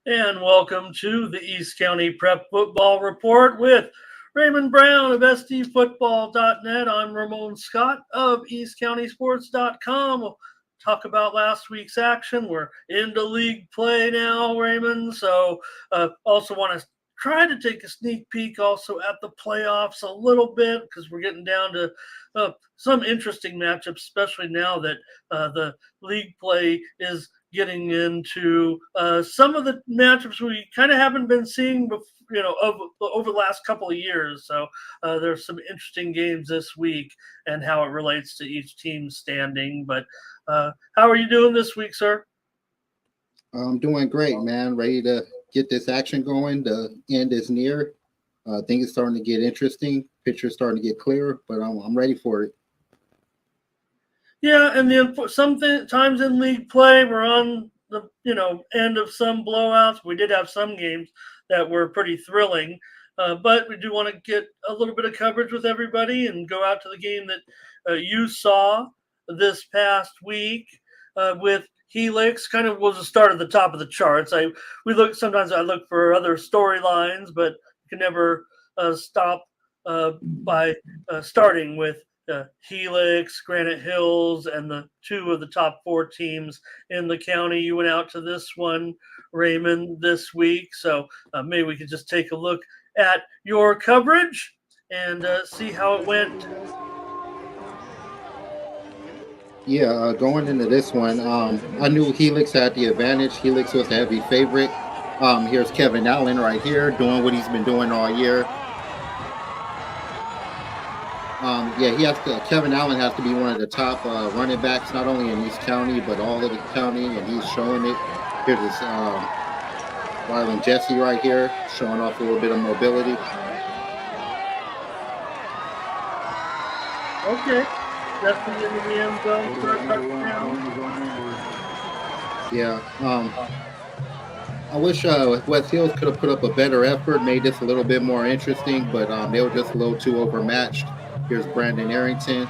And welcome to the East County Prep Football Report with Raymond Brown of SDFootball.net. I'm Ramon Scott of EastCountySports.com. We'll talk about last week's action. We're into league play now, Raymond. So also want to try to take a sneak peek also at the playoffs a little bit because we're getting down to some interesting matchups, especially now that the league play is getting into some of the matchups we kind of haven't been seeing, over the last couple of years. So there's some interesting games this week and how it relates to each team's standing. But how are you doing this week, sir? I'm doing great, man. Ready to get this action going. The end is near. Things are starting to get interesting. Picture's starting to get clearer, but I'm ready for it. Yeah, and then sometimes in league play, we're on the end of some blowouts. We did have some games that were pretty thrilling, but we do want to get a little bit of coverage with everybody and go out to the game that you saw this past week with Helix. Kind of was the start of the top of the charts. Sometimes I look for other storylines, but can never stop by starting with Helix, Granite Hills, and the two of the top four teams in the county. You went out to this one, Raymond, this week. So maybe we could just take a look at your coverage and see how it went. Yeah, going into this one, I knew Helix had the advantage. Helix was the heavy favorite. Here's Kevin Allen right here doing what he's been doing all year. He has to. Kevin Allen has to be one of the top running backs, not only in East County but all of the county, and he's showing it. Here's this Rylan Jesse right here, showing off a little bit of mobility. Okay, Jesse in the end zone for a touchdown. Yeah. I wish West Hills could have put up a better effort, made this a little bit more interesting, but they were just a little too overmatched. Here's Brandon Arrington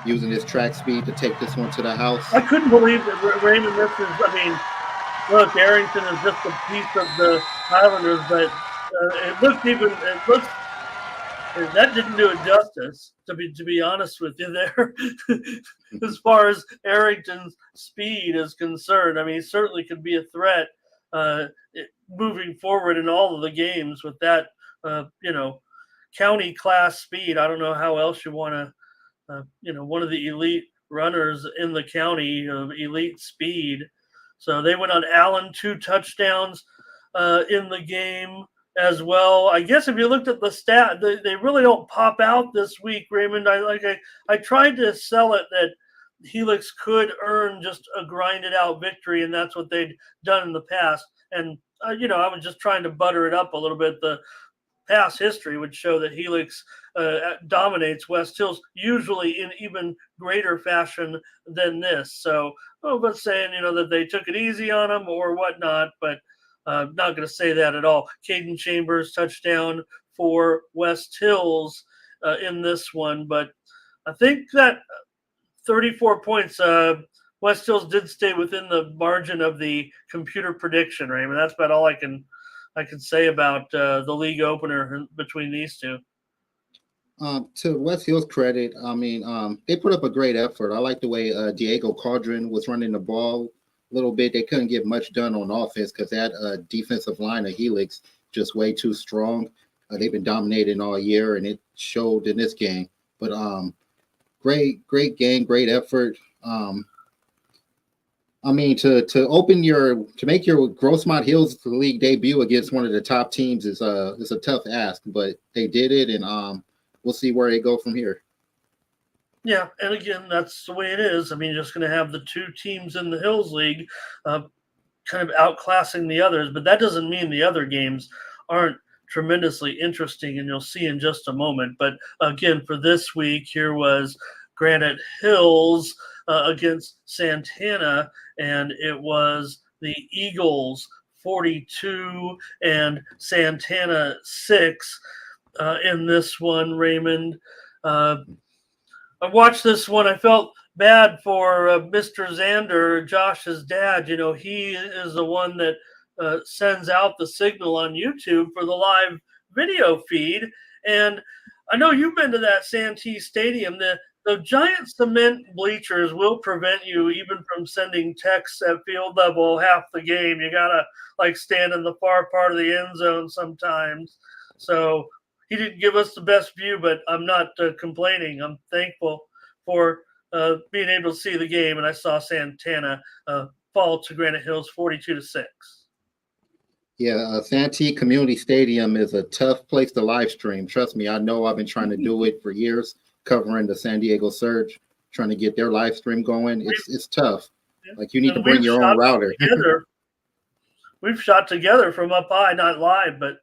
using his track speed to take this one to the house. I couldn't believe that Raymond misses. I mean, look, Arrington is just a piece of the Highlanders, but that didn't do it justice. To be honest with you, there, as far as Arrington's speed is concerned, I mean, he certainly could be a threat moving forward in all of the games with that, county class speed. I don't know how else you want to, one of the elite runners in the county of elite speed. So they went on Allen, 2 touchdowns in the game as well. I guess if you looked at the stat, they really don't pop out this week, Raymond. I tried to sell it that Helix could earn just a grinded out victory, and that's what they'd done in the past. And I was just trying to butter it up a little bit. The past history would show that Helix dominates West Hills, usually in even greater fashion than this. So, but saying that they took it easy on them or whatnot, but I'm not going to say that at all. Caden Chambers touchdown for West Hills in this one, but I think that 34 points. West Hills did stay within the margin of the computer prediction, Raymond. That's about all I can say about the league opener between these two. To West Hill's credit, I mean, they put up a great effort. I like the way Diego Caldron was running the ball a little bit. They couldn't get much done on offense because that defensive line of Helix just way too strong. They've been dominating all year, and it showed in this game. But great game, great effort. I mean, to make your Grossmont Hills League debut against one of the top teams is a tough ask, but they did it, and we'll see where they go from here. Yeah, and again, that's the way it is. I mean, you're just going to have the two teams in the Hills League kind of outclassing the others, but that doesn't mean the other games aren't tremendously interesting, and you'll see in just a moment. But again, for this week, here was Granite Hills against Santana, and it was the Eagles 42 and Santana 6 in this one, Raymond. I watched this one. I felt bad for Mr. Zander, Josh's dad. He is the one that sends out the signal on YouTube for the live video feed. And I know you've been to that Santee Stadium. The giant cement bleachers will prevent you even from sending texts at field level half the game. You gotta like stand in the far part of the end zone sometimes. So he didn't give us the best view, but I'm not complaining. I'm thankful for being able to see the game, and I saw Santana fall to Granite Hills 42-6. Yeah, Santee Community Stadium is a tough place to live stream. Trust me, I know. I've been trying to do it for years, covering the San Diego Surge, trying to get their live stream going. It's tough. Like you need to bring your own router. We've shot together from up high, not live, but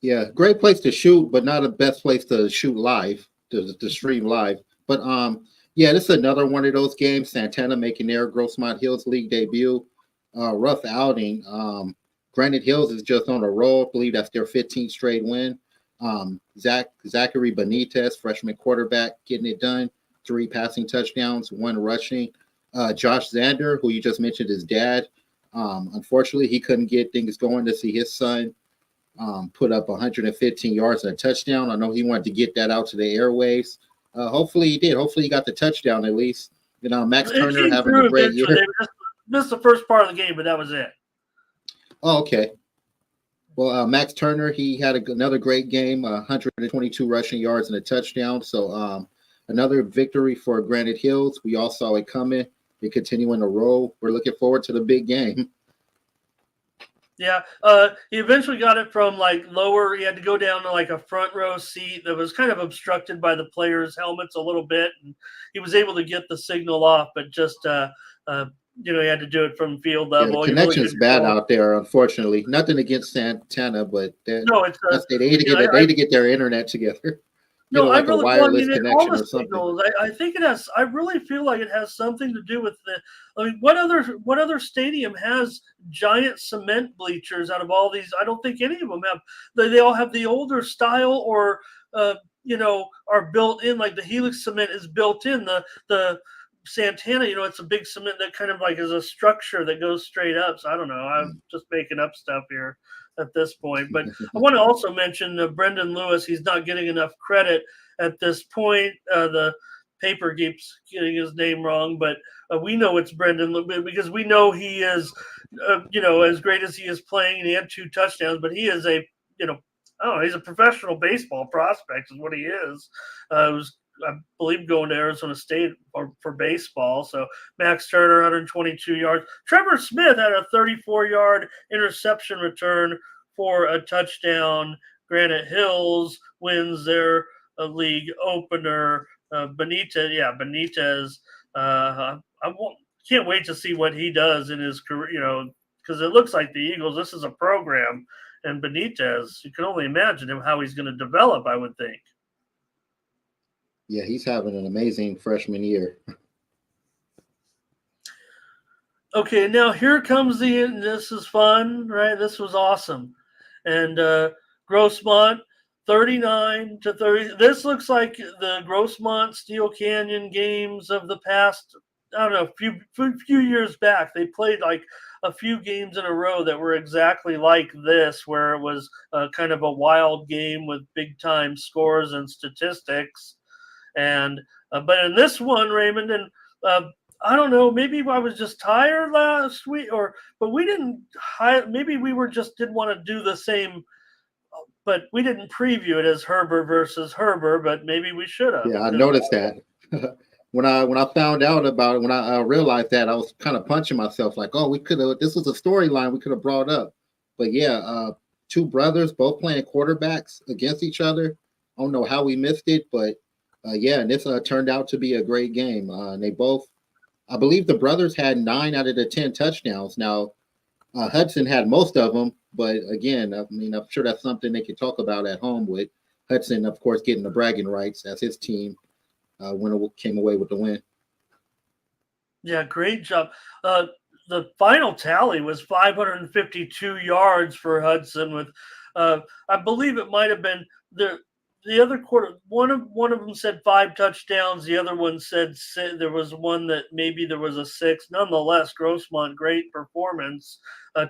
yeah, great place to shoot, but not the best place to shoot live, to stream live. But yeah, this is another one of those games. Santana making their Grossmont Hills League debut. Rough outing. Granite Hills is just on a roll. I believe that's their 15th straight win. Zachary Benitez, freshman quarterback, getting it done. 3 passing touchdowns, 1 rushing. Josh Zander, who you just mentioned, his dad. Unfortunately, he couldn't get things going to see his son put up 115 yards and a touchdown. I know he wanted to get that out to the airwaves. Hopefully he did. Hopefully he got the touchdown at least. You know, Max Turner having a great year. Missed the first part of the game, but that was it. Oh, okay. Well, Max Turner, he had another great game, 122 rushing yards and a touchdown. So another victory for Granite Hills. We all saw it coming. They continuing to roll. We're looking forward to the big game. Yeah, he eventually got it from like lower. He had to go down to like a front row seat that was kind of obstructed by the players' helmets a little bit, and he was able to get the signal off, but just he had to do it from field level. Yeah, the connection's bad out there, unfortunately. Nothing against Santana, but they need to get their internet together. No, like a wireless connection or something. Signals, I think it has. I really feel like it has something to do with the. I mean, what other stadium has giant cement bleachers out of all these? I don't think any of them have. They all have the older style, or are built in. Like the Helix cement is built in. The Santana, it's a big cement that kind of like is a structure that goes straight up. So I don't know. I'm just making up stuff here at this point. But I want to also mention Brendan Lewis. He's not getting enough credit at this point. The paper keeps getting his name wrong, but we know it's Brendan because we know he is, as great as he is playing, and he had 2 touchdowns, but he is he's a professional baseball prospect is what he is. I believe going to Arizona State for baseball. So Max Turner, 122 yards. Trevor Smith had a 34-yard interception return for a touchdown. Granite Hills wins their league opener. Benitez. Can't wait to see what he does in his career, because it looks like the Eagles, this is a program. And Benitez, you can only imagine how he's going to develop, I would think. Yeah, he's having an amazing freshman year. Okay, now here comes this is fun, right? This was awesome. And Grossmont, 39-30. This looks like the Grossmont Steel Canyon games of the past, I don't know, few years back. They played like a few games in a row that were exactly like this, where it was kind of a wild game with big-time scores and statistics. And but in this one, Raymond, and I don't know, maybe I was just tired last week, but we didn't. Maybe we didn't want to do the same, but we didn't preview it as Herbert versus Herbert. But maybe we should have. Yeah, I noticed that when I found out about it. When I realized that, I was kind of punching myself, like, oh, we could have. This was a storyline we could have brought up. But yeah, 2 brothers both playing quarterbacks against each other. I don't know how we missed it, but. And this turned out to be a great game. And they both, I believe the brothers had 9 out of the 10 touchdowns. Now, Hudson had most of them, but again, I mean, I'm sure that's something they could talk about at home with Hudson, of course, getting the bragging rights as his team came away with the win. Yeah, great job. The final tally was 552 yards for Hudson with, I believe it might have been the other quarter, one of them said 5 touchdowns. The other one said there was one that maybe there was a 6. Nonetheless, Grossmont, great performance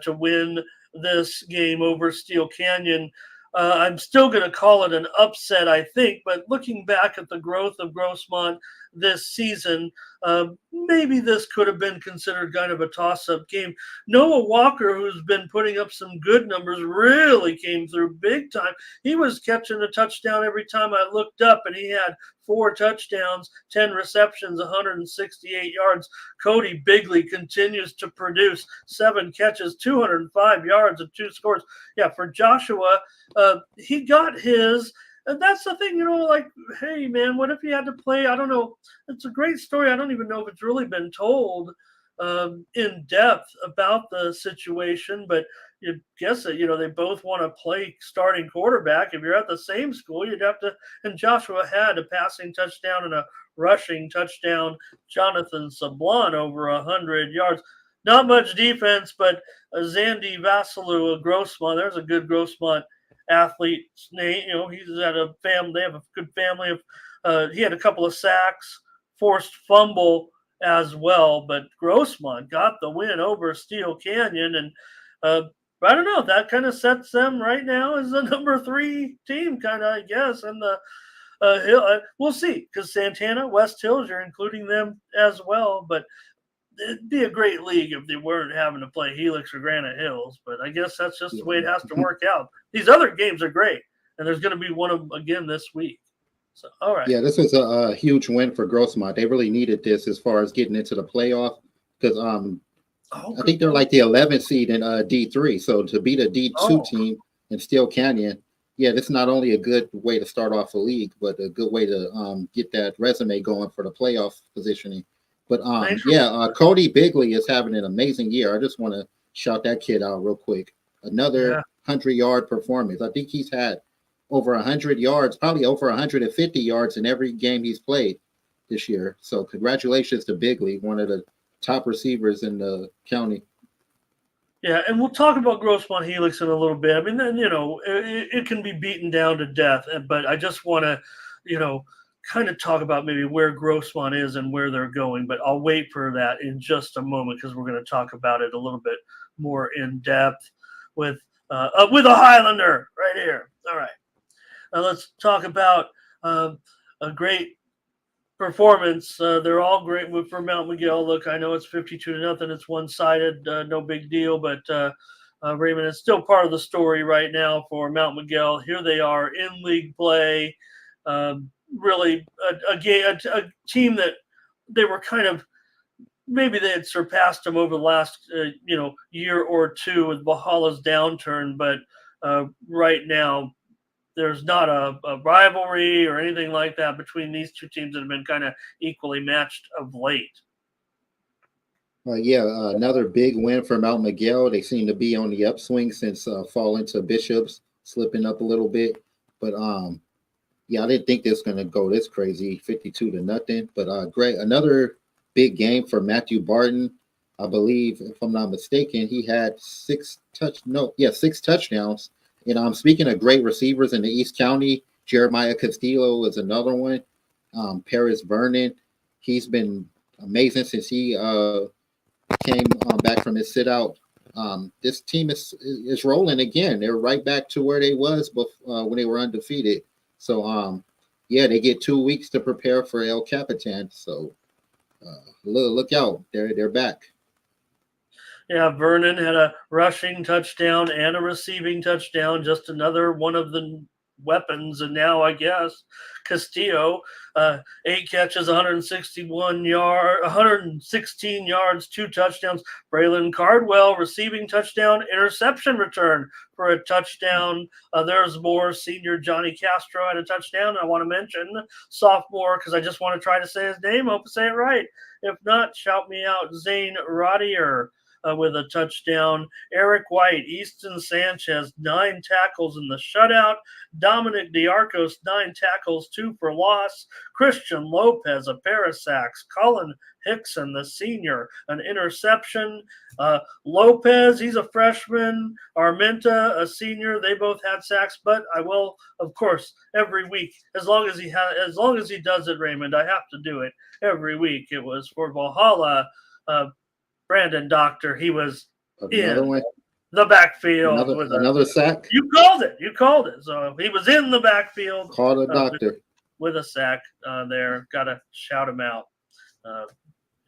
to win this game over Steel Canyon. I'm still going to call it an upset, I think. But looking back at the growth of Grossmont this season, maybe this could have been considered kind of a toss-up game. Noah Walker, who's been putting up some good numbers, really came through big time. He was catching a touchdown every time I looked up, and he had 4 touchdowns, 10 receptions, 168 yards. Cody Bigley continues to produce 7 catches, 205 yards, and 2 scores. Yeah, for Joshua, he got his. And that's the thing, like, hey, man, what if he had to play? I don't know. It's a great story. I don't even know if it's really been told in depth about the situation, but you guess that, they both want to play starting quarterback. If you're at the same school, you'd have to. And Joshua had a passing touchdown and a rushing touchdown. Jonathan Sablon over 100 yards. Not much defense, but Zandy Vasilou of Grossmont. There's a good Grossmont athlete. He's at a family. They have a good family of. He had a couple of sacks, forced fumble as well, but Grossmont got the win over Steel Canyon, and I don't know. That kind of sets them right now as the number 3 team, kind of, I guess. And the Hill, we'll see, because Santana, West Hills, you're including them as well, but. It'd be a great league if they weren't having to play Helix or Granite Hills, but I guess that's just the way it has to work out. These other games are great, and there's going to be one of them again this week. So, all right. Yeah, this was a huge win for Grossmont. They really needed this as far as getting into the playoff because I think they're like the 11th seed in D3. So to beat a D2 team in Steel Canyon, yeah, this is not only a good way to start off a league, but a good way to get that resume going for the playoff positioning. But Cody Bigley is having an amazing year. I just want to shout that kid out real quick. Another 100-yard performance. I think he's had over 100 yards, probably over 150 yards in every game he's played this year. So congratulations to Bigley, one of the top receivers in the county. Yeah, and we'll talk about Grossmont Helix in a little bit. I mean, then, it can be beaten down to death, but I just want to, kind of talk about maybe where Grossmont is and where they're going, but I'll wait for that in just a moment because we're going to talk about it a little bit more in depth with a Highlander right here. All right, now let's talk about a great performance. They're all great for Mount Miguel. Look, I know it's 52-0. It's one-sided, no big deal, but Raymond is still part of the story right now for Mount Miguel. Here they are in league play. Really a team that they were kind of maybe they had surpassed them over the last year or two with Valhalla's downturn, but right now there's not a rivalry or anything like that between these two teams that have been kind of equally matched of late. Another big win for Mount Miguel. They seem to be on the upswing since falling to Bishops, slipping up a little bit, but I didn't think this was going to go this crazy, 52-0. But great, another big game for Matthew Barton. I believe, if I'm not mistaken, he had 6 touchdowns. And speaking of great receivers in the East County, Jeremiah Castillo is another one. Paris Vernon, he's been amazing since he came back from his sit-out. This team is rolling again. They're right back to where they was before, when they were undefeated. So, they get 2 weeks to prepare for El Capitan. So, look out. They're back. Yeah, Vernon had a rushing touchdown and a receiving touchdown, just another one of the weapons. And now, I guess, Castillo, 8 catches, 116 yards, 2 touchdowns. Braylon Cardwell, receiving touchdown, interception return for a touchdown. There's more. Senior Johnny Castro had a touchdown. I want to mention sophomore because I just want to try to say his name. I hope I say it right. If not, shout me out. Zane Rodier with a touchdown. Eric White, Easton Sanchez, 9 tackles in the shutout. Dominic Diarcos, 9 tackles, 2 for loss. Christian Lopez, a pair of sacks. Colin Hickson, the senior, an interception. Lopez, he's a freshman. Armenta, a senior. They both had sacks, but I will, of course, every week, as long as he does it, Raymond, I have to do it every week. It was for Valhalla. Brandon Doctor, he was in the backfield with another sack. You called it. So he was in the backfield. Called a doctor with a sack there. Got to shout him out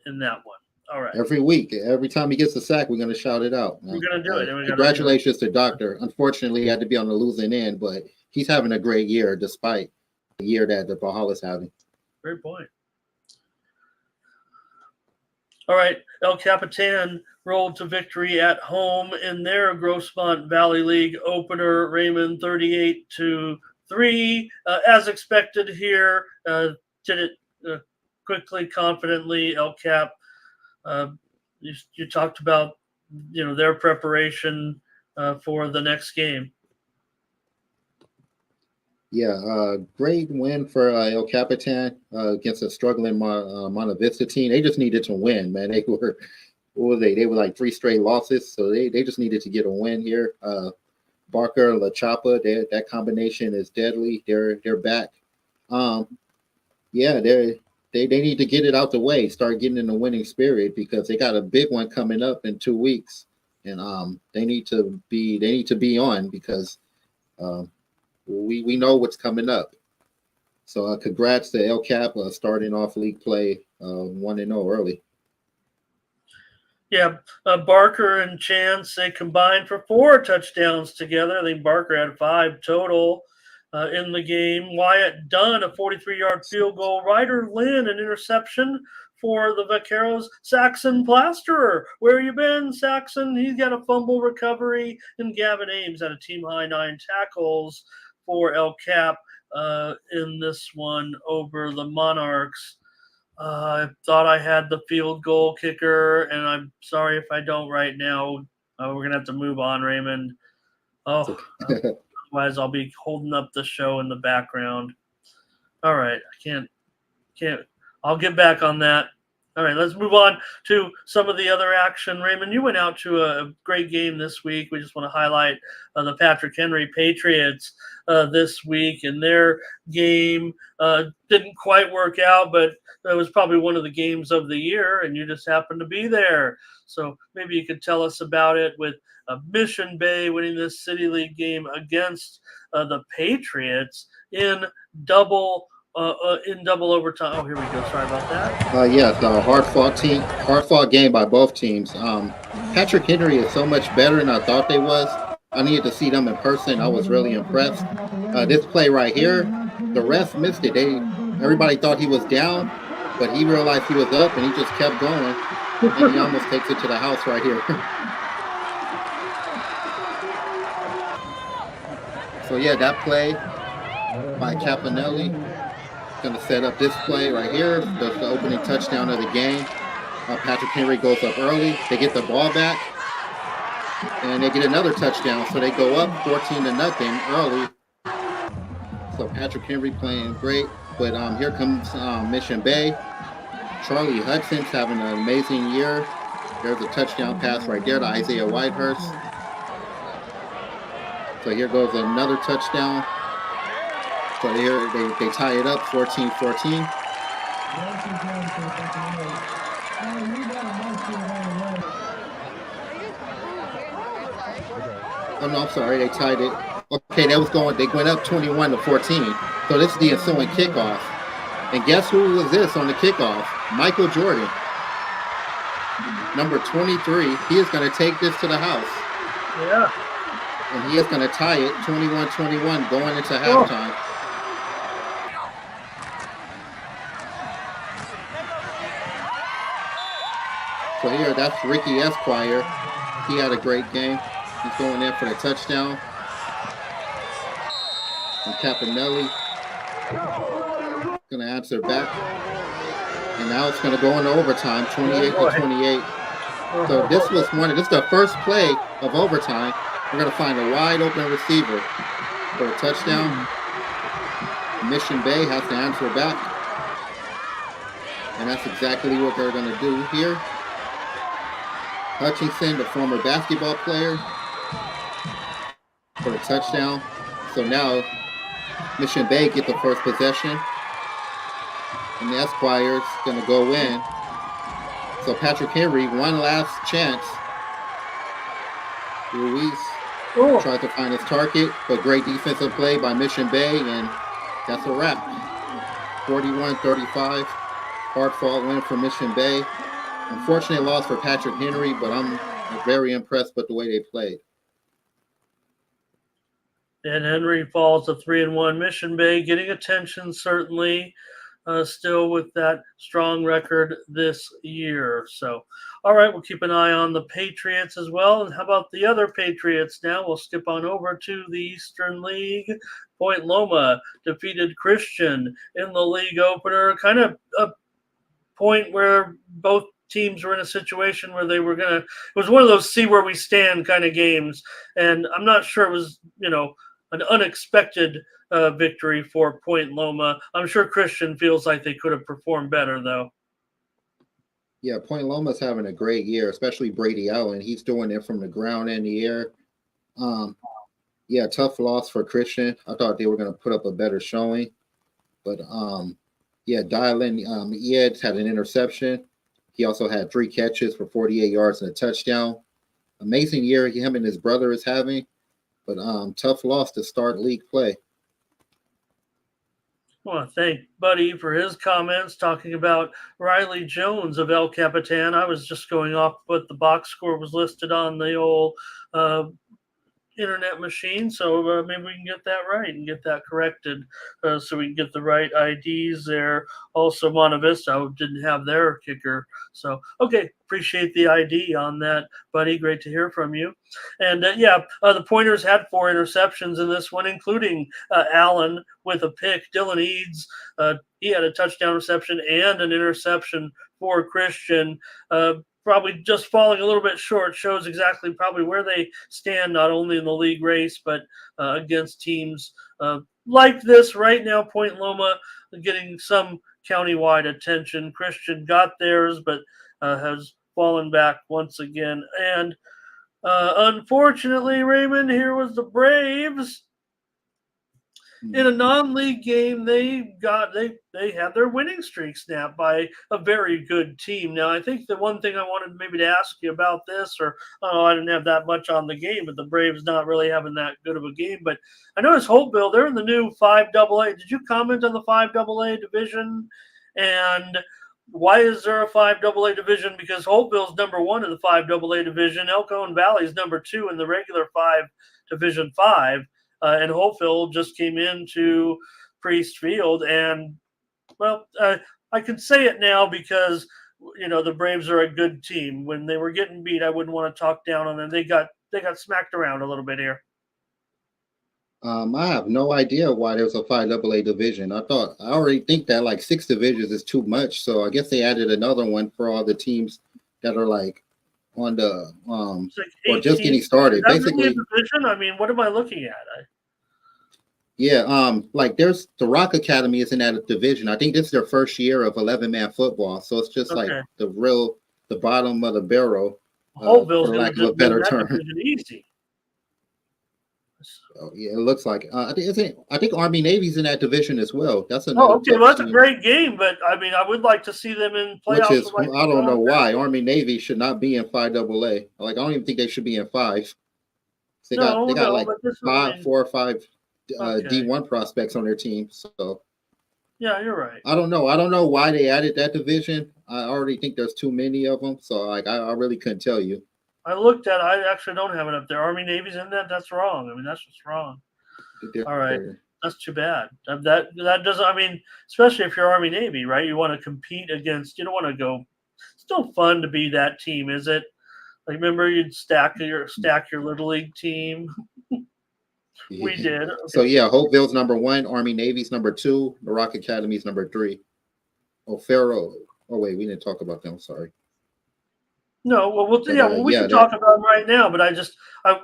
in that one. All right. Every week, every time he gets a sack, we're going to shout it out. We're going to do it. Congratulations to Doctor. Unfortunately, he had to be on the losing end, but he's having a great year despite the year that the Valhalla's having. Great point. All right, El Capitan rolled to victory at home in their Grossmont Valley League opener. Raymond 38-3, as expected here. Did it quickly, confidently. El Cap. You talked about their preparation for the next game. Yeah, great win for El Capitan against a struggling Monte Vista team. They just needed to win, man. They were, They were like 3 straight losses, so they just needed to get a win here. Barker, La Chapa, that combination is deadly. They're back. Yeah, they need to get it out the way, start getting in the winning spirit because they got a big one coming up in 2 weeks, and they need to be on because. We know what's coming up. So congrats to El Cap starting off league play 1-0 early. Yeah, Barker and Chance, they combined for 4 touchdowns together. I think Barker had 5 total in the game. Wyatt Dunn, a 43-yard field goal. Ryder Lynn, an interception for the Vaqueros. Saxon Plasterer, where you been, Saxon? He's got a fumble recovery. And Gavin Ames had a team-high 9 tackles for El Cap in this one over the Monarchs. I thought I had the field goal kicker, and I'm sorry if I don't right now. We're going to have to move on, Raymond. Otherwise I'll be holding up the show in the background. All right, I can't. I'll get back on that. All right, let's move on to some of the other action. Raymond, you went out to a great game this week. We just want to highlight the Patrick Henry Patriots this week, and their game didn't quite work out, but it was probably one of the games of the year, and you just happened to be there. So maybe you could tell us about it with Mission Bay winning this City League game against the Patriots in double overtime. Oh, here we go. Sorry about that. Yes, hard-fought game by both teams. Patrick Henry is so much better than I thought they was. I needed to see them in person. I was really impressed. This play right here, the refs missed it. Everybody thought he was down, but he realized he was up, and he just kept going, and he almost takes it to the house right here. So, yeah, that play by Caponelli. Going to set up this play right here, the opening touchdown of the game. Patrick Henry goes up early. They get the ball back, and they get another touchdown. So they go up 14-0 early. So Patrick Henry playing great. But here comes Mission Bay. Charlie Hudson's having an amazing year. There's a touchdown pass right there to Isaiah Whitehurst. So here goes another touchdown. So here they tie it up 14-14. Oh no, I'm sorry, they tied it. Okay, they went up 21-14. So this is the ensuing kickoff. And guess who was this on the kickoff? Michael Jordan. Number 23. He is going to take this to the house. Yeah. And he is going to tie it 21-21 going into halftime. So here, that's Ricky Esquire. He had a great game. He's going in for the touchdown. And Caponelli going to answer back. And now it's going to go into overtime, 28-28. So this is the first play of overtime. We're going to find a wide open receiver for a touchdown. Mission Bay has to answer back. And that's exactly what they're going to do here. Hutchinson, the former basketball player, for the touchdown. So now Mission Bay get the first possession. And the Esquire's going to go in. So Patrick Henry, one last chance. Ruiz tried to find his target, but great defensive play by Mission Bay, and that's a wrap. 41-35. Hard-fought win for Mission Bay. Unfortunate loss for Patrick Henry, but I'm very impressed with the way they played. And Henry falls to 3-1. Mission Bay getting attention, certainly, still with that strong record this year. So, all right, we'll keep an eye on the Patriots as well. And how about the other Patriots now? We'll skip on over to the Eastern League. Point Loma defeated Christian in the league opener. Kind of a point where both teams were in a situation where they were going to – it was one of those see where we stand kind of games. And I'm not sure it was, an unexpected victory for Point Loma. I'm sure Christian feels like they could have performed better, though. Yeah, Point Loma's having a great year, especially Brady Allen. He's doing it from the ground and the air. Yeah, tough loss for Christian. I thought they were going to put up a better showing. But, Dylan Eads had an interception. He also had 3 catches for 48 yards and a touchdown. Amazing year him and his brother is having. But tough loss to start league play. I want to thank Buddy for his comments talking about Riley Jones of El Capitan. I was just going off what the box score was listed on the old internet machine, so maybe we can get that right and get that corrected so we can get the right IDs there. Also, Monta Vista didn't have their kicker. So, okay, appreciate the ID on that, Buddy. Great to hear from you. And, the Pointers had 4 interceptions in this one, including Allen with a pick. Dylan Eads, he had a touchdown reception and an interception for Christian. Probably just falling a little bit short, shows exactly probably where they stand, not only in the league race, but against teams like this right now. Point Loma getting some countywide attention. Christian got theirs, but has fallen back once again. And unfortunately, Raymond, here was the Braves. In a non-league game, they had their winning streak snapped by a very good team. Now, I think the one thing I wanted maybe to ask you about this, I didn't have that much on the game, but the Braves not really having that good of a game. But I noticed Holtville, they're in the new 5AA. Did you comment on the 5AA division? And why is there a 5AA division? Because Holtville's number 1 in the 5AA division. El Cajon Valley is number 2 in the regular 5 Division 5. And Holtville just came into Priest Field, and I can say it now because the Braves are a good team. When they were getting beat, I wouldn't want to talk down on them. They got smacked around a little bit here. I have no idea why there's a 5AA division. I already think that like 6 divisions is too much, so I guess they added another one for all the teams that are like on the or just getting started. Basically, really a division? I mean, what am I looking at? Like there's the Rock Academy is in that division. I think this is their first year of 11-man football, so it's just like the bottom of the barrel, for lack of a better term. Easy. So, yeah, it looks like I think Army Navy's in that division as well. That's a well, that's a great game, but I mean, I would like to see them in playoffs. Which is, I don't know why Army Navy should not be in 5AA. Like I don't even think they should be in 5. They got like 4 or 5 D1 prospects on their team. So yeah, you're right. I don't know why they added that division. I already think there's too many of them. So like I really couldn't tell you. I looked at it. I actually don't have it up there. Army Navy's in that. That's wrong. I mean, that's just wrong. All right. That's too bad. That doesn't, I mean, especially if you're Army Navy, right? You want to compete against, you don't want to go. It's still fun to be that team, is it? Like, remember you'd stack your Little League team? We did. Okay. So, yeah, Holtville's number 1, Army Navy's number 2, the Rock Academy's number 3. O'Farrell. Oh, wait, we didn't talk about them. Sorry. No, we can talk about them right now, but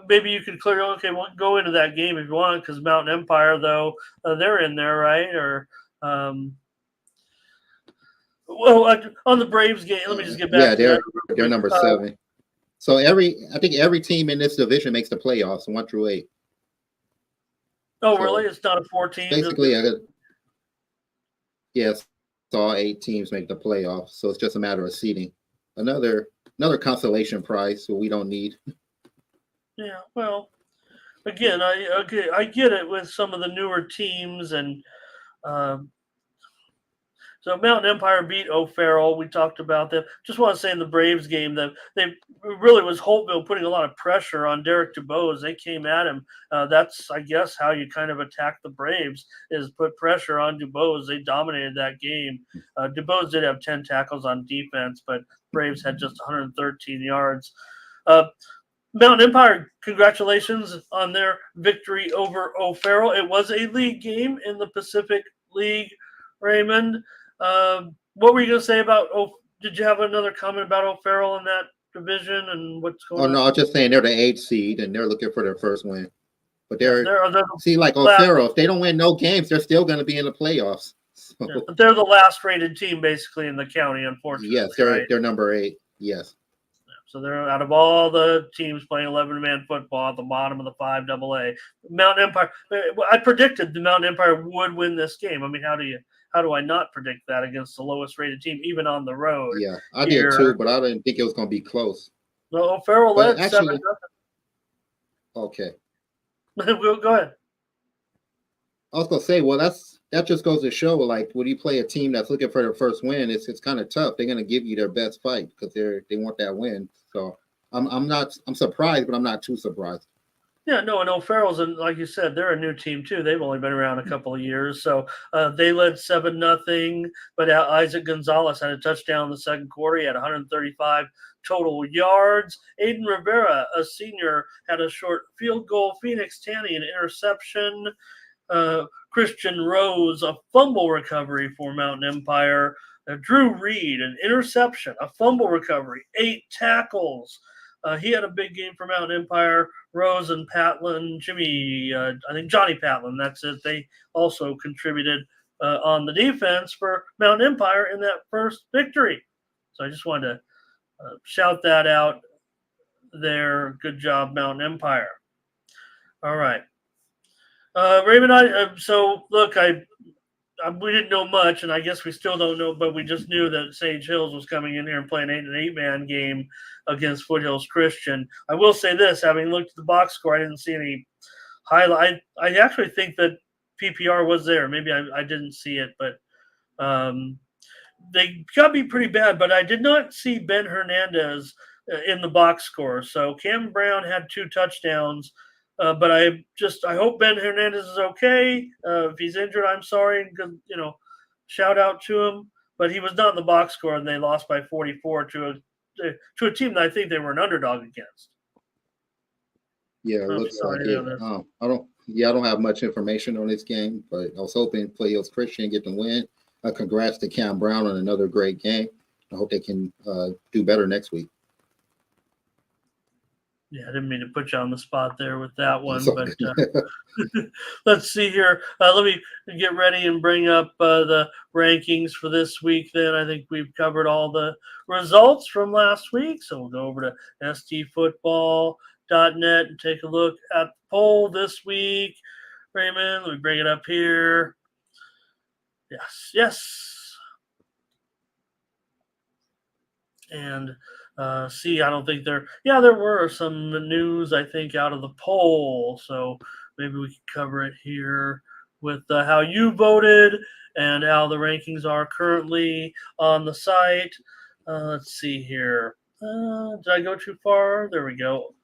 maybe you could clear. Okay, we'll go into that game if you want, because Mountain Empire, though, they're in there, right? Or Well, on the Braves game, let me just get back Yeah, to that. they're number 7. So I think every team in this division makes the playoffs 1 through 8. Oh, So really? It's not a 14. basically, yes, all 8 teams make the playoffs. So it's just a matter of seeding. Another consolation prize, so we don't need. Yeah. Well, again, I get it with some of the newer teams, and um, so Mountain Empire beat O'Farrell. We talked about them. Just want to say in the Braves game that they really was Holtville putting a lot of pressure on Derek DuBose. They came at him. That's, I guess, how you kind of attack the Braves is put pressure on DuBose. They dominated that game. DuBose did have 10 tackles on defense, but Braves had just 113 yards. Mountain Empire, congratulations on their victory over O'Farrell. It was a league game in the Pacific League, Raymond. What were you going to say about did you have another comment about O'Farrell in that division and what's going on? No, I was just saying they're the 8th seed and they're looking for their first win. But they're like O'Farrell, if they don't win no games, they're still going to be in the playoffs. So, yeah, but they're the last rated team basically in the county, unfortunately. Yes, they're number 8. Yes. So they're out of all the teams playing 11-man football at the bottom of the 5AA. Mountain Empire. I predicted the Mountain Empire would win this game. I mean, how do I not predict that against the lowest rated team, even on the road? Yeah, I did too, but I didn't think it was going to be close. No, O'Farrell led 7-0. Okay. Go ahead. I was going to say, well, that just goes to show, like, when you play a team that's looking for their first win, it's kind of tough. They're going to give you their best fight because they want that win. So I'm surprised, but I'm not too surprised. Yeah, no, and O'Farrell's, and like you said, they're a new team too. They've only been around a couple of years, so they led 7-0. But Isaac Gonzalez had a touchdown in the second quarter. He had 135 total yards. Aiden Rivera, a senior, had a short field goal. Phoenix Tanny, an interception. Christian Rose, a fumble recovery for Mountain Empire. Drew Reed, an interception, a fumble recovery, 8 tackles. He had a big game for Mountain Empire. Rose and Patlin, I think Johnny Patlin, that's it. They also contributed on the defense for Mountain Empire in that first victory. So I just wanted to shout that out there. Good job, Mountain Empire. All right. Raymond, so look, we didn't know much, and I guess we still don't know, but we just knew that Sage Hills was coming in here and playing an 8-man game against Foothills Christian. I will say this, having looked at the box score, I didn't see any highlight. I actually think that PPR was there. Maybe I didn't see it, but they got to be pretty bad, but I did not see Ben Hernandez in the box score. So Cam Brown had 2 touchdowns. But I hope Ben Hernandez is okay. If he's injured, I'm sorry. Shout out to him. But he was not in the box score, and they lost by 44 to a team that I think they were an underdog against. Yeah, it looks like it. I don't have much information on this game, but I was hoping Foothills Christian get the win. Congrats to Cam Brown on another great game. I hope they can do better next week. Yeah, I didn't mean to put you on the spot there with that one, but let's see here. Let me get ready and bring up the rankings for this week. Then I think we've covered all the results from last week. So we'll go over to stfootball.net and take a look at the poll this week. Raymond, let me bring it up here. Yes. And I don't think there were some news, I think, out of the poll. So maybe we can cover it here with how you voted and how the rankings are currently on the site. Let's see here. Did I go too far? There we go.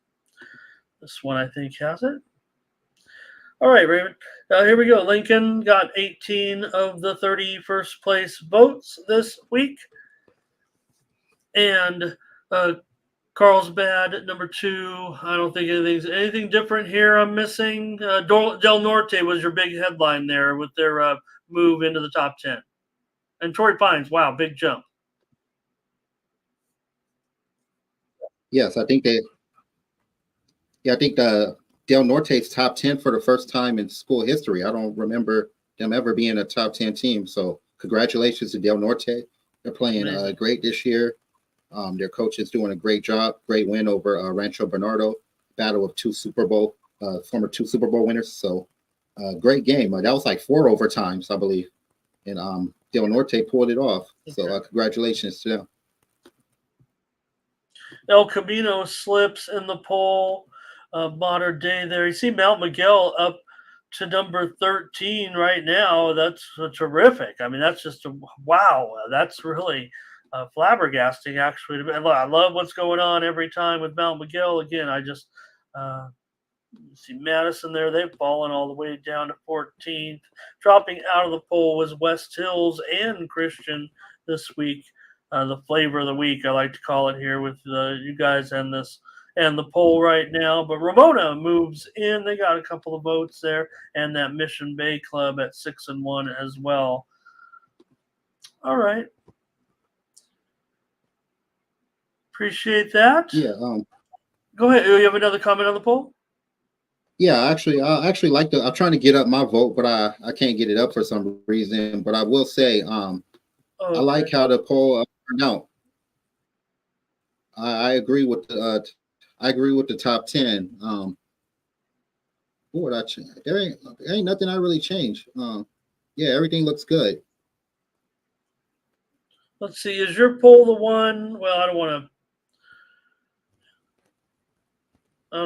This one, I think, has it. All right, Raymond. Here we go. Lincoln got 18 of the 31st place votes this week. And Carlsbad at number 2. I don't think anything different here I'm missing. Del Norte was your big headline there with their move into the top 10. And Torrey Pines, wow, big jump. Yes, I think the Del Norte's top 10 for the first time in school history. I don't remember them ever being a top 10 team. So congratulations to Del Norte. They're playing great this year. Their coach is doing a great job. Great win over Rancho Bernardo, battle of former two Super Bowl winners. So great game. That was like 4 overtimes, I believe. And Del Norte pulled it off. So congratulations to them. El Camino slips in the poll. Modern day there. You see Mount Miguel up to number 13 right now. That's terrific. I mean, that's just wow. That's really flabbergasting, actually. I love what's going on every time with Mount Miguel. Again, I just see Madison there. They've fallen all the way down to 14th. Dropping out of the poll was West Hills and Christian this week. The flavor of the week, I like to call it here with you guys and the poll right now. But Ramona moves in. They got a couple of votes there, and that Mission Bay Club at 6-1 as well. All right. Appreciate that. Yeah. Go ahead. You have another comment on the poll? Yeah, actually, I actually like I'm trying to get up my vote, but I can't get it up for some reason. But I will say, I like how the poll turned out. I agree with the top 10. What would I change? There ain't nothing I really changed. Yeah, everything looks good. Let's see. Is your poll the one? Well, I don't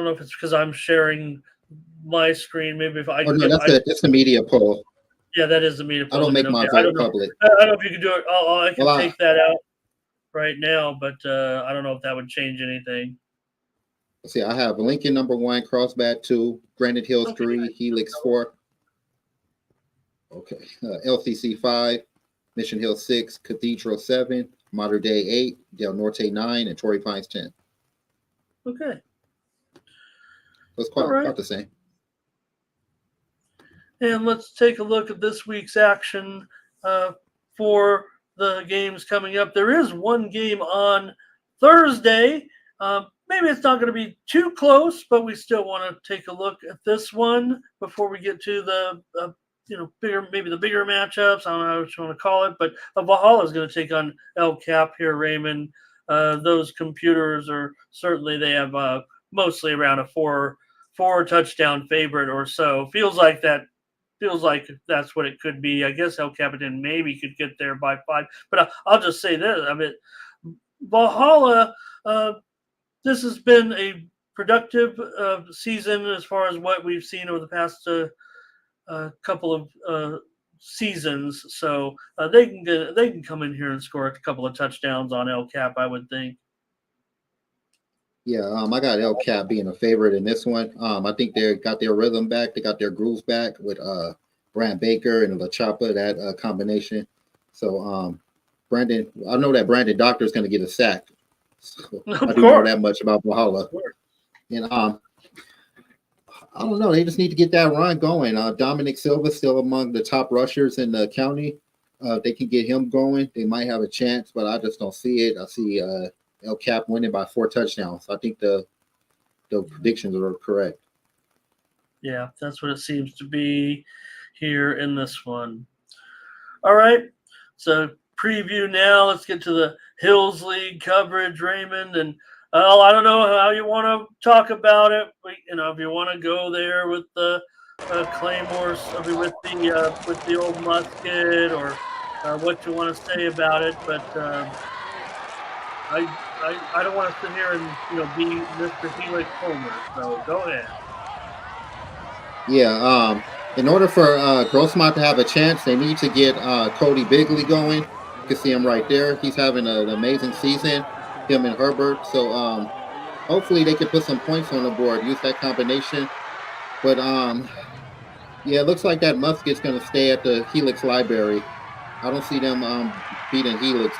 know if it's because I'm sharing my screen. Maybe if I. Oh no, that's the media poll. Yeah, that is the media poll. I don't make my vote public. I don't know if you can do it. I can take that out right now, but I don't know if that would change anything. Let's see, I have Lincoln number 1, Crossbat 2, Granite Hills 3, Helix 4. Okay, LCC 5, Mission Hill 6, Cathedral 7, Modern Day 8, Del Norte 9, and Torrey Pines 10. Okay. That's quite the same. And let's take a look at this week's action for the games coming up. There is one game on Thursday. Maybe it's not going to be too close, but we still want to take a look at this one before we get to the bigger matchups. I don't know what you want to call it, but Valhalla is going to take on El Cap here, Raymond. Those computers are certainly, they have mostly around a four touchdown favorite or so. Feels like that's what it could be. I guess El Capitan maybe could get there by 5, but I'll just say this. I mean, Valhalla, this has been a productive season as far as what we've seen over the past couple of seasons. So they can come in here and score a couple of touchdowns on El Cap, I would think. Yeah, I got El Cap being a favorite in this one. I think they got their rhythm back. They got their grooves back with Brant Baker and La Chapa, that combination. So I know that Brandon Doctor is going to get a sack. So I do know that much about Valhalla. And I don't know. They just need to get that run going. Dominic Silva still among the top rushers in the county. If they can get him going, they might have a chance, but I just don't see it. I see El Cap winning by 4 touchdowns. I think the predictions are correct. Yeah, that's what it seems to be here in this one. All right, so preview now. Let's get to the Hills League coverage, Raymond. And I don't know how you want to talk about it. If you want to go there with the claymores, with the old musket, or what you want to say about it, but I don't want to sit here and be Mr. Helix Homer. So go ahead. Yeah. In order for Grossmont to have a chance, they need to get Cody Bigley going. You can see him right there. He's having an amazing season, him and Herbert. So hopefully they can put some points on the board, use that combination. But yeah, it looks like that musket's going to stay at the Helix Library. I don't see them beating Helix.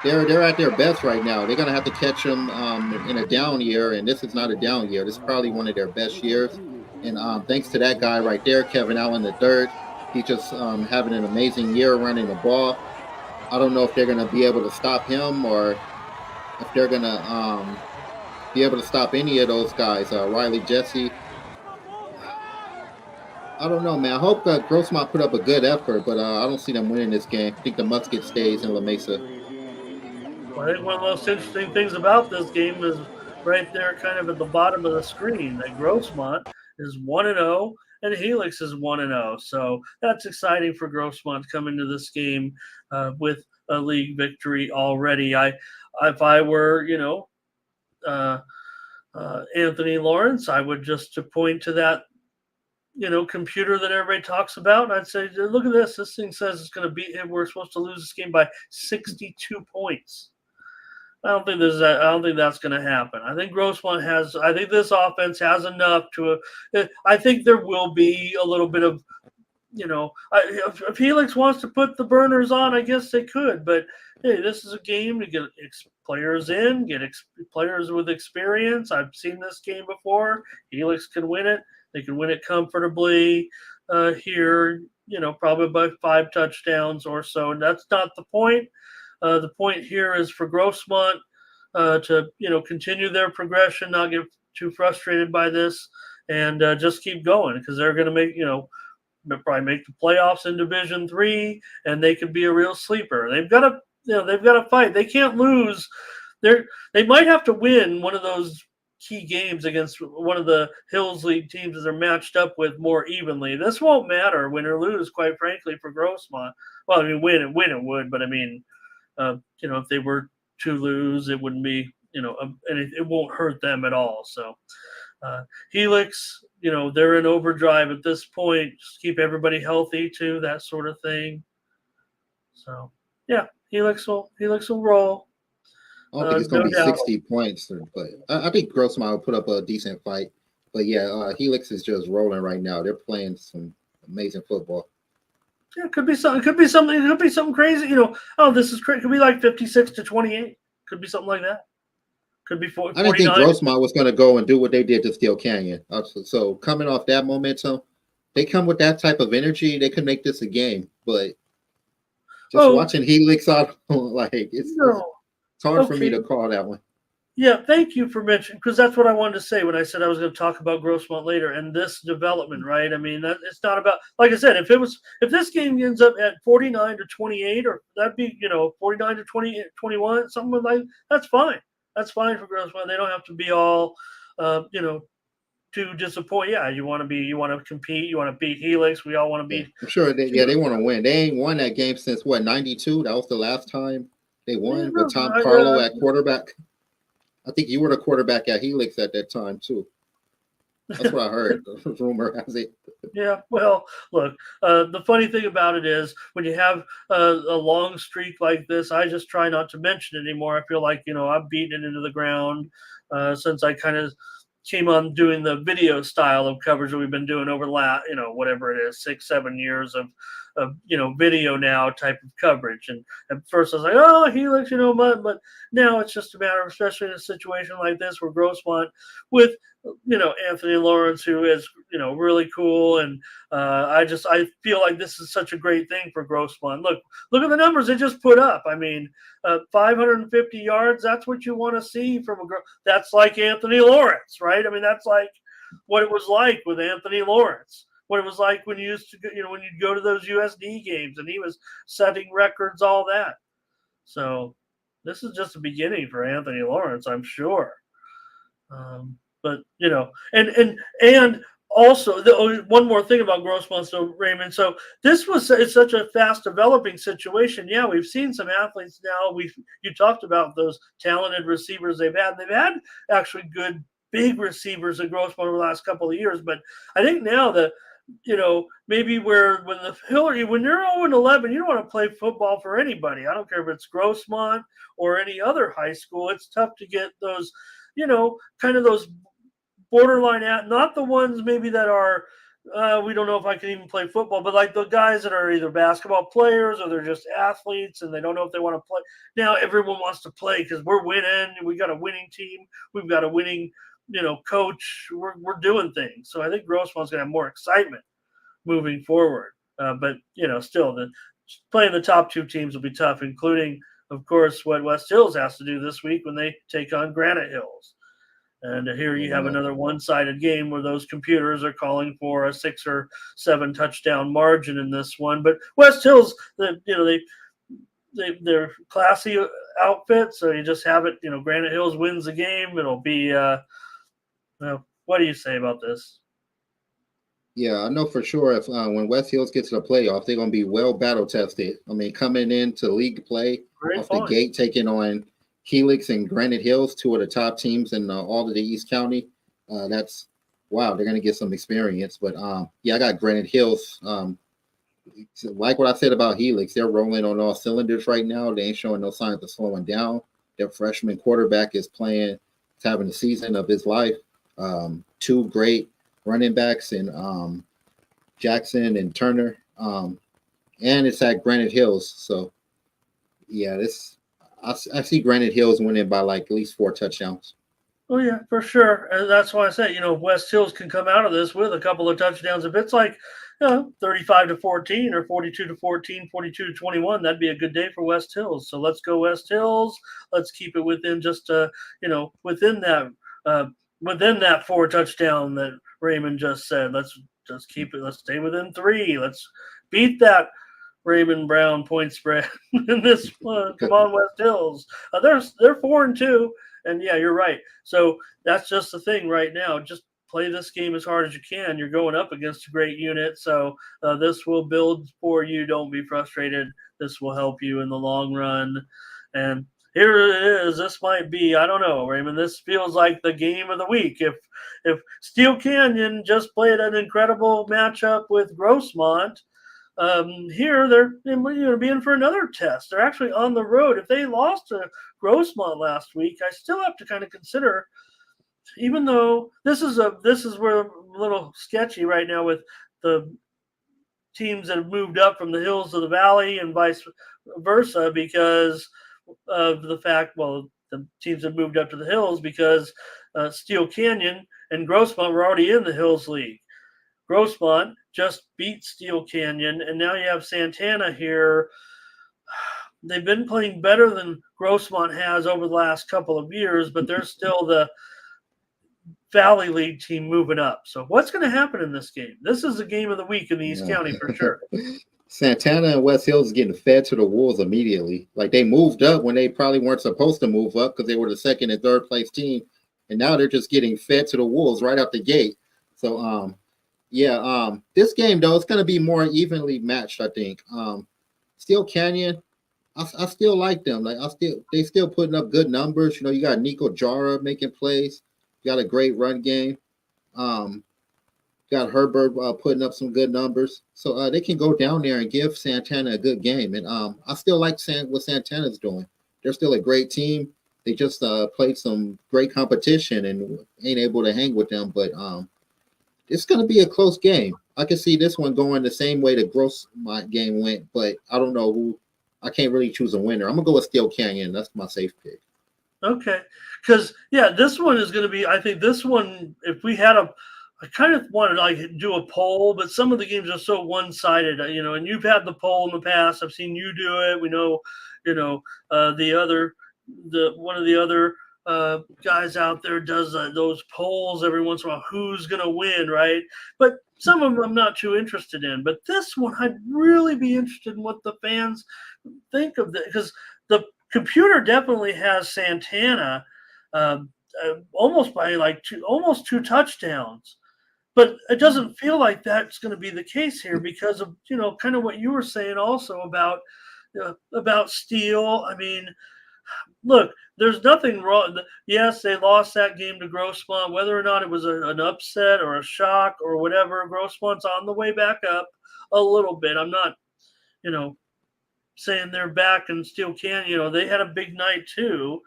They're at their best right now. They're going to have to catch them in a down year, and this is not a down year. This is probably one of their best years. And thanks to that guy right there, Kevin Allen III, he's just having an amazing year running the ball. I don't know if they're going to be able to stop him or if they're going to be able to stop any of those guys. Riley Jesse. I don't know, man. I hope Grossmont put up a good effort, but I don't see them winning this game. I think the Musket stays in La Mesa. Well, I think one of the most interesting things about this game is right there, kind of at the bottom of the screen, that Grossmont is 1-0 and Helix is 1-0. So that's exciting for Grossmont to come into this game with a league victory already. If I were, uh, Anthony Lawrence, I would just to point to that computer that everybody talks about, and I'd say, look at this. This thing says it's going to beat him. We're supposed to lose this game by 62 points. I don't think there's that. I don't think that's going to happen. I think Grossmont has. I think this offense has enough to. I think there will be a little bit of, if Helix wants to put the burners on, I guess they could. But hey, this is a game to get players in, players with experience. I've seen this game before. Helix can win it. They can win it comfortably here. Probably by 5 touchdowns or so. And that's not the point. The point here is for Grossmont to continue their progression, not get too frustrated by this, and just keep going, because they're going to make probably make the playoffs in Division III, and they could be a real sleeper. They've got to fight. They can't lose. They might have to win one of those key games against one of the Hills League teams that they're matched up with more evenly. This won't matter, win or lose, quite frankly, for Grossmont. Well, I mean, win it would, but I mean, if they were to lose, it wouldn't be, and it won't hurt them at all. So Helix, they're in overdrive at this point. Just keep everybody healthy too, that sort of thing. So yeah, Helix will roll. I don't think it's going to be 60 points, but I think Grossmont will put up a decent fight. But yeah, Helix is just rolling right now. They're playing some amazing football. Yeah, it could be something. It could be something crazy. This is crazy. It could be like 56-28. Could be something like that. Could be 49. I didn't think Grossmont was going to go and do what they did to Steel Canyon. So coming off that momentum, they come with that type of energy. They could make this a game. But just watching Helix out, it's hard for me to call that one. Yeah, thank you for mentioning, because that's what I wanted to say when I said I was going to talk about Grossmont later and this development, right? I mean, that it's not about, like I said, if this game ends up at 49-28, or that'd be 49-21, something like, that's fine. That's fine for Grossmont. They don't have to be all, too disappointed. Yeah, you want to compete, you want to beat Helix. We all want to beat. I'm sure they want to win. They ain't won that game since what, 92? That was the last time they won with Tom Carlo at quarterback. I think you were the quarterback at Helix at that time too. That's what I heard. The rumor has it. Yeah, well, look, the funny thing about it is when you have a long streak like this, I just try not to mention it anymore. I feel like, I've beaten it into the ground since I kind of came on doing the video style of coverage that we've been doing over the last, whatever it is, 6-7 years of video now type of coverage. And at first I was like, oh, Helix, but now it's just a matter of, especially in a situation like this where Grossmont with, Anthony Lawrence, who is, really cool. And I feel like this is such a great thing for Grossmont. Look at the numbers they just put up. I mean, 550 yards, that's what you want to see from that's like Anthony Lawrence, right? I mean, that's like what it was like with Anthony Lawrence. What it was like when you used to, when you'd go to those USD games and he was setting records, all that. So this is just the beginning for Anthony Lawrence, I'm sure. But and also one more thing about Grossmont, so Raymond. So it's such a fast developing situation. Yeah, we've seen some athletes now. You talked about those talented receivers they've had. They've had actually good big receivers at Grossmont over the last couple of years. But I think now maybe when you're 0-11, you don't want to play football for anybody. I don't care if it's Grossmont or any other high school. It's tough to get those, kind of those borderline not the ones maybe that are we don't know if I can even play football, but like the guys that are either basketball players or they're just athletes and they don't know if they want to play. Now everyone wants to play because we're winning. We got a winning team. We've got a winning coach. We're doing things. So I think Grossmont's going to have more excitement moving forward. But still, playing the top 2 teams will be tough, including, of course, what West Hills has to do this week when they take on Granite Hills. And here you have Right. another one-sided game where those computers are calling for a 6 or 7 touchdown margin in this one. But West Hills, they're classy outfit, so you just have it. Granite Hills wins the game. It'll be. What do you say about this? Yeah, I know for sure if when West Hills get to the playoff, they're going to be well battle tested. I mean, coming into league play Great off the point. gate, taking on Helix and Granite Hills, two of the top teams in all of the East County. That's wow. They're going to get some experience. But yeah, I got Granite Hills. Like what I said about Helix, they're rolling on all cylinders right now. They ain't showing no signs of slowing down. Their freshman quarterback is playing, it's having the season of his life. Two great running backs in Jackson and Turner. And it's at Granite Hills. So, yeah, I see Granite Hills winning by like at least 4 touchdowns. Oh yeah, for sure, and that's why I say West Hills can come out of this with a couple of touchdowns. If it's like 35-14 or 42-14, 42-21, that'd be a good day for West Hills. So let's go West Hills. Let's keep it within just within that uh, within that 4 touchdown that Raymond just said. Let's just keep it. Let's stay within 3. Let's beat that Raymond Brown point spread in this one. Come on, West Hills. They're 4-2, and yeah, you're right. So that's just the thing right now. Just play this game as hard as you can. You're going up against a great unit, so this will build for you. Don't be frustrated. This will help you in the long run. And here it is. This might be, I don't know, Raymond. This feels like the game of the week. If Steel Canyon just played an incredible matchup with Grossmont, here they're going to be in for another test. They're actually on the road. If they lost to Grossmont last week, I still have to kind of consider, even though this is where a little sketchy right now with the teams that have moved up from the hills to the valley and vice versa because of the fact, well, the teams have moved up to the hills because Steel Canyon and Grossmont were already in the Hills League. Grossmont just beat Steel Canyon, and now you have Santana here. They've been playing better than Grossmont has over the last couple of years, but they're still the Valley League team moving up. So what's going to happen in this game? This is the game of the week in the East County for sure. Santana and West Hills is getting fed to the wolves immediately. Like they moved up when they probably weren't supposed to move up because they were the second and third place team, and now they're just getting fed to the wolves right out the gate. So this game though it's going to be more evenly matched. I think. Steel Canyon, I still like them. Like they still putting up good numbers. You got Nico Jara making plays. You got a great run game. Got Herbert putting up some good numbers, so they can go down there and give Santana a good game. And I still like what Santana's doing. They're still a great team. They just played some great competition and ain't able to hang with them. But it's going to be a close game. I can see this one going the same way the Grossmont game went, but I don't know who. I can't really choose a winner. I'm gonna go with Steel Canyon. That's my safe pick. Okay, because this one is going to be. I think this one, if we had I kind of wanted to like do a poll, but some of the games are so one-sided, and you've had the poll in the past. I've seen you do it. We know, one of the other guys out there does those polls every once in a while. Who's going to win, right? But some of them I'm not too interested in. But this one, I'd really be interested in what the fans think of it because the computer definitely has Santana almost by almost 2 touchdowns. But it doesn't feel like that's going to be the case here because of kind of what you were saying also about Steele. I mean, look, there's nothing wrong. Yes, they lost that game to Grossmont. Whether or not it was an upset or a shock or whatever, Grossmont's on the way back up a little bit. I'm not, saying they're back and Steel Canyon. They had a big night too.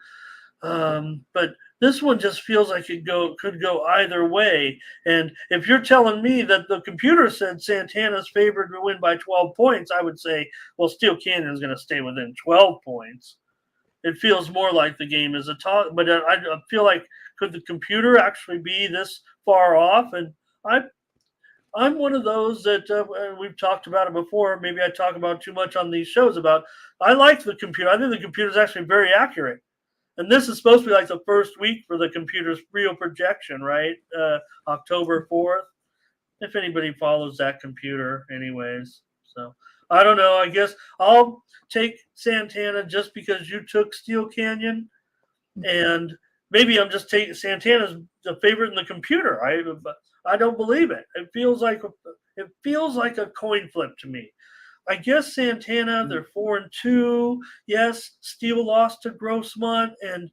But this one just feels like it could go either way. And if you're telling me that the computer said Santana's favored to win by 12 points, I would say, well, Steel Canyon is going to stay within 12 points. It feels more like the game is a toss. But I feel like could the computer actually be this far off? And I'm one of those that we've talked about it before. Maybe I talk about too much on these shows about. I like the computer. I think the computer is actually very accurate. And this is supposed to be like the first week for the computer's real projection, right? October 4th. If anybody follows that computer, anyways. So I don't know. I guess I'll take Santana just because you took Steel Canyon, and maybe I'm just taking Santana's the favorite in the computer. I don't believe it. It feels like a coin flip to me. I guess Santana, they're 4-2. Yes, Steel lost to Grossmont, and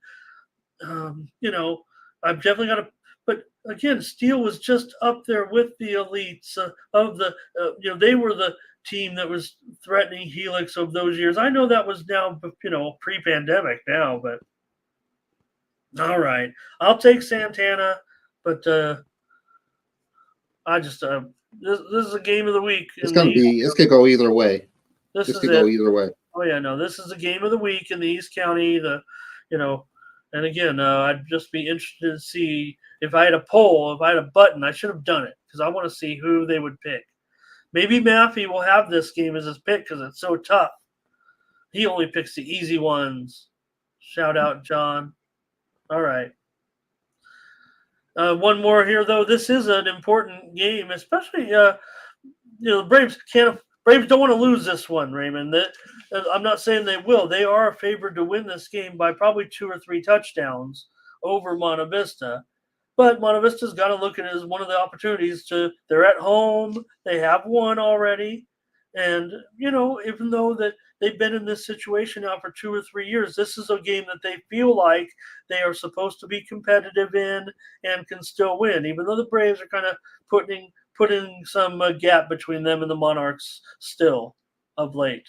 I've definitely got to. But again, Steel was just up there with the elites of the. They were the team that was threatening Helix of those years. I know that was now, pre-pandemic now, but all right, I'll take Santana, but I just this is a game of the week. This could go either way. This could is go it. either way. Oh yeah, no, this is the game of the week in the East County. And again, I'd just be interested to see if I had a poll, if I had a button. I should have done it because I want to see who they would pick. Maybe Maffey will have this game as his pick because it's so tough. He only picks the easy ones. Shout out, John. All right. One more here, though. This is an important game, especially Braves don't want to lose this one, Raymond. I'm not saying they will. They are favored to win this game by probably 2 or 3 touchdowns over Monte Vista. But Monte Vista's got to look at it as one of the opportunities they're at home. They have won already. And, even though that they've been in this situation now for 2 or 3 years, this is a game that they feel like they are supposed to be competitive in and can still win, even though the Braves are kind of putting some gap between them and the Monarchs still of late.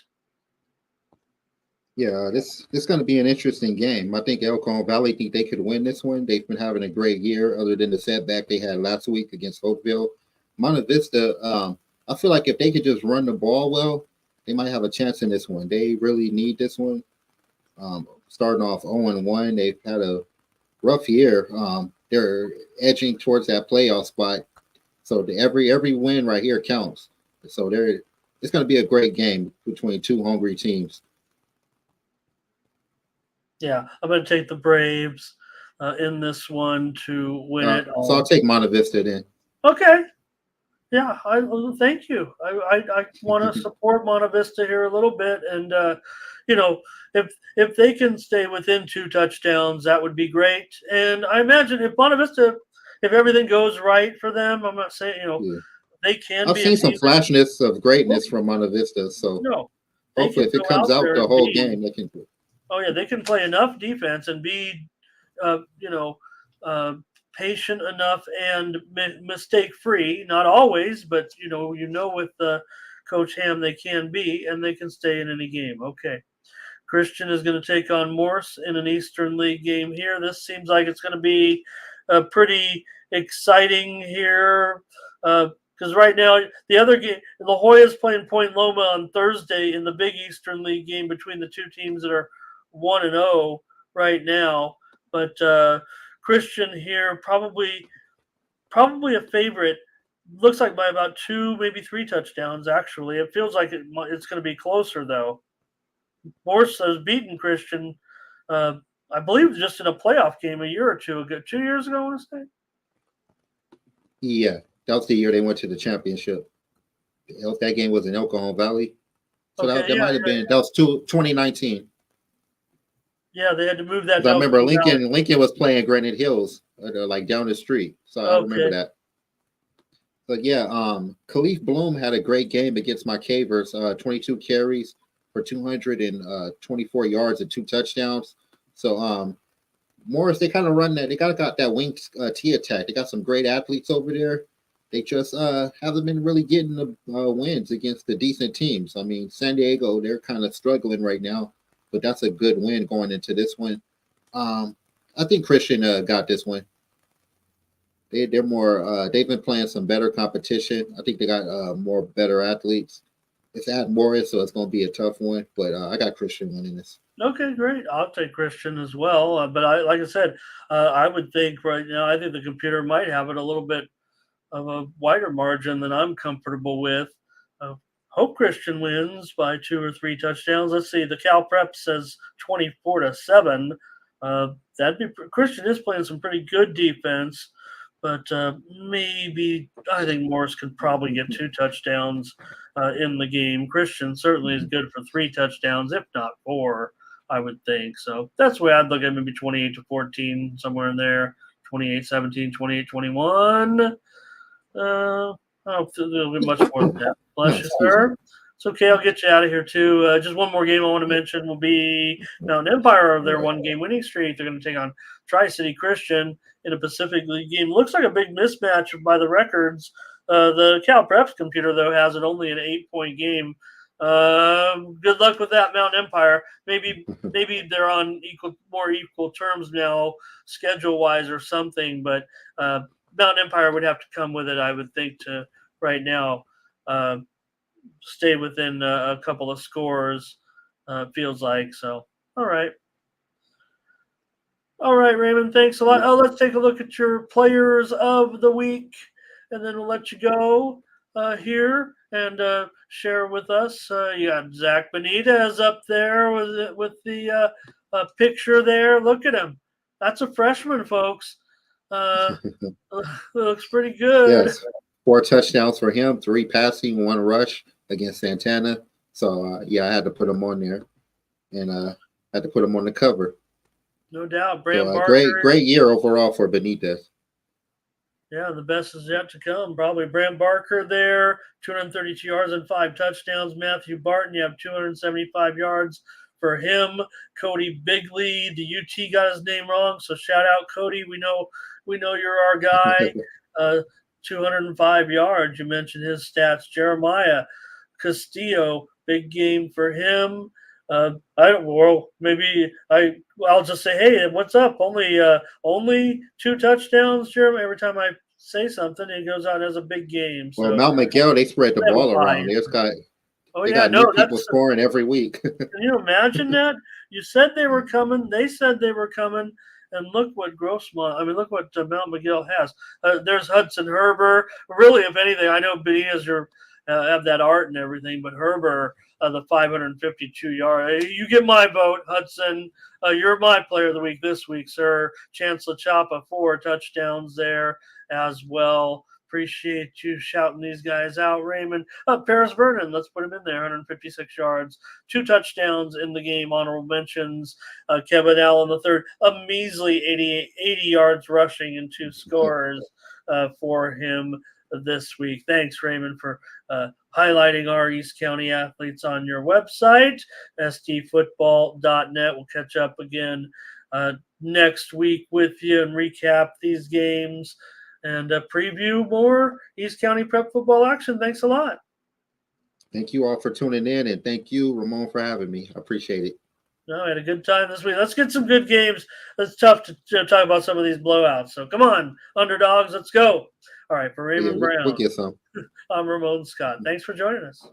Yeah, this is going to be an interesting game. I think Elkhorn Valley think they could win this one. They've been having a great year, other than the setback they had last week against Hopeville. Monte Vista, I feel like if they could just run the ball well, they might have a chance in this one. They really need this one. Starting off 0-1, they've had a rough year. They're edging towards that playoff spot. So every win right here counts. So it's going to be a great game between two hungry teams. Yeah, I'm going to take the Braves in this one to win it. So I'll take Monte Vista then. Okay. Yeah, thank you. I want to support Monte Vista here a little bit, and if they can stay within 2 touchdowns, that would be great. And I imagine if Monte Vista, if everything goes right for them, I'm not saying they can. I've seen some flashness of greatness from Monte Vista, so hopefully if it comes out the whole game, they can. Oh yeah, they can play enough defense and be, patient enough and mistake free. Not always, but with Coach Ham they can be, and they can stay in any game. Okay, Christian is going to take on Morse in an Eastern League game here. This seems like it's going to be pretty exciting here. Because right now, the other game, La Jolla's playing Point Loma on Thursday in the Big Eastern League game between the two teams that are 1-0 right now. But Christian here, probably a favorite. Looks like by about 2, maybe 3 touchdowns, actually. It feels like it's going to be closer, though. Morse has beaten Christian, I believe, just in a playoff game a year or 2 ago. 2 years ago, I want to say. Yeah, that was the year they went to the championship. That game was in Elkhorn Valley. So that might have been, that was 2019. Yeah, they had to move that. I remember Lincoln was playing Granite Hills, like down the street. So I remember that. But yeah, Khalif Bloom had a great game against my Cavers. 22 carries for 224 yards and 2 touchdowns. So Morris, they kind of run that. They got that wing T attack. They got some great athletes over there. They just haven't been really getting the wins against the decent teams. I mean, San Diego, they're kind of struggling right now, but that's a good win going into this one. I think Christian got this one. They're more. They've been playing some better competition. I think they got more better athletes. It's at Morris, so it's going to be a tough one. But I got Christian winning this. Okay, great. I'll take Christian as well. But like I said, I would think right now, I think the computer might have it a little bit of a wider margin than I'm comfortable with. Hope Christian wins by 2 or 3 touchdowns. Let's see. The Cal Prep says 24-7. That'd be Christian is playing some pretty good defense, but maybe I think Morris could probably get 2 touchdowns in the game. Christian certainly is good for 3 touchdowns, if not 4, I would think. So that's the way I'd look at maybe 28-14, somewhere in there, 28-17, 28-21. I don't think there'll be much more than that. Bless you, sir. It's okay. I'll get you out of here, too. Just one more game I want to mention will be Mountain Empire of their 1-game winning streak. They're going to take on Tri-City Christian in a Pacific League game. Looks like a big mismatch by the records. The Cal Preps computer, though, has it only an 8-point game. Good luck with that, Mountain Empire. Maybe they're on more equal terms now, schedule-wise or something, but Mountain Empire would have to come with it, I would think, to right now stay within a couple of scores, feels like. So, all right. All right, Raymond, thanks a lot. Oh, let's take a look at your players of the week, and then we'll let you go here and share with us. You got Zach Benitez up there with the picture there. Look at him. That's a freshman, folks. Looks pretty good. Yes, 4 touchdowns for him, 3 passing, 1 rush against Santana. So I had to put him on there, and had to put him on the cover. No doubt, Bram So, Barker. great year overall for Benitez. Yeah, the best is yet to come. Probably Bram Barker there, 232 yards and 5 touchdowns. Matthew Barton, you have 275 yards for him. Cody Bigley, the UT got his name wrong, so shout out Cody. We know you're our guy. 205 yards. You mentioned his stats. Jeremiah Castillo, big game for him. I'll just say, hey, what's up? Only 2 touchdowns, Jeremy. Every time I say something, he goes out and has a big game. So, well, Mount Miguel, they spread the ball around. They got new people scoring every week. Can you imagine that? You said they were coming. They said they were coming. And look what look what Mount Miguel has. There's Hudson Herber. Really, if anything, I know Benitez have that art and everything, but Herber, the 552 yard. You get my vote, Hudson. You're my player of the week this week, sir. Chancellor Chapa, 4 touchdowns there as well. Appreciate you shouting these guys out, Raymond. Paris Vernon, let's put him in there, 156 yards, 2 touchdowns in the game. Honorable mentions, Kevin Allen III, a measly 80 yards rushing and 2 scores for him this week. Thanks, Raymond, for highlighting our East County athletes on your website, stfootball.net. We'll catch up again next week with you and recap these games and preview more East County Prep football action. Thanks a lot. Thank you all for tuning in, and thank you, Ramon, for having me. I appreciate it. No, I had a good time this week. Let's get some good games. It's tough to talk about some of these blowouts. So come on, underdogs, let's go. All right, for Raymond Brown, we'll get some. I'm Ramon Scott. Thanks for joining us.